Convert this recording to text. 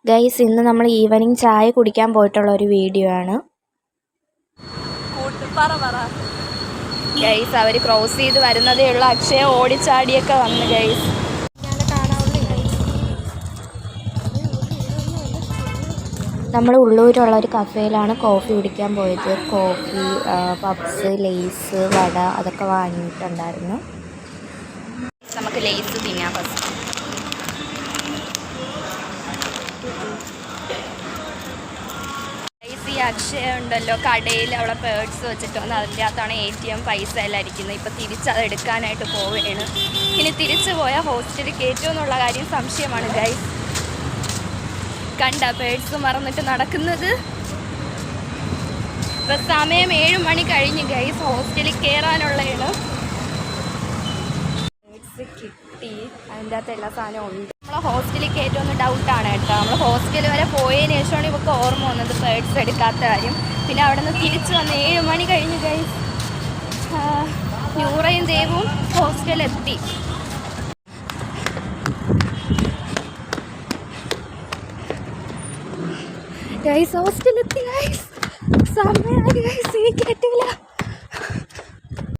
Guys, ഇന്ന് നമ്മൾ evening ചായ കുടിക്കാൻ പോയിട്ടുള്ള ഒരു വീഡിയോ ആണ്. ഗൈസ്, അവർ ക്രോസ് ചെയ്ത് വരുന്നതേ ഉള്ളൂ. അക്ഷയ ഓടിച്ചാടിയൊക്കെ വന്നു ഗൈസ്. നമ്മൾ ഉള്ളൂരുള്ള ഒരു കഫേയിലാണ് കോഫി കുടിക്കാൻ പോയത്. കോഫി, പപ്സ്, ലേസ്, വട അതൊക്കെ വാങ്ങിയിട്ടുണ്ടായിരുന്നു. നമുക്ക് ലേസ് തിന്നാം ഫസ്റ്റ്. ഈ അക്ഷയ ഉണ്ടല്ലോ, കടയിൽ അവളെ പേഴ്സ് വെച്ചിട്ട് വന്ന് അതിൻ്റെ അകത്താണ് ATM പൈസ എല്ലാം ഇരിക്കുന്നത്. ഇപ്പം തിരിച്ചത് എടുക്കാനായിട്ട് പോവുകയാണ്. ഇനി തിരിച്ചു പോയാൽ ഹോസ്റ്റലിൽ കയറ്റുമെന്നുള്ള കാര്യം സംശയമാണ് ഗൈസ്. കണ്ട പേഴ്സ് മറന്നിട്ട് നടക്കുന്നത്. ഇപ്പം സമയം 7 മണി കഴിഞ്ഞ് ഗൈസ്. ഹോസ്റ്റലിൽ കയറാനുള്ളതാണ്. പേഴ്സ് കിട്ടി, അതിൻ്റെ അകത്ത് എല്ലാ സാധനവും ഉണ്ട്. നമ്മളെ ഹോസ്റ്റലിൽ കയറ്റുമെന്ന് ഡൗട്ടാണ് കേട്ടോ. നമ്മൾ ഹോസ്റ്റൽ വരെ പോയതിന് ശേഷമാണ് ഇവർക്ക് ഓർമ്മ വന്നത് പേഴ്സ് എടുക്കാത്ത കാര്യം. പിന്നെ അവിടെ നിന്ന് തിരിച്ചു വന്ന് 7 മണി കഴിഞ്ഞ് ഗൈസ്. നൂറയും ദേവും ഹോസ്റ്റലിലെത്തി. ഗൈസ് ഹോസ്റ്റലിലെത്തി ഗൈസ്. സമയമായി ഗൈസ്, ഇനി കയറ്റില്ല.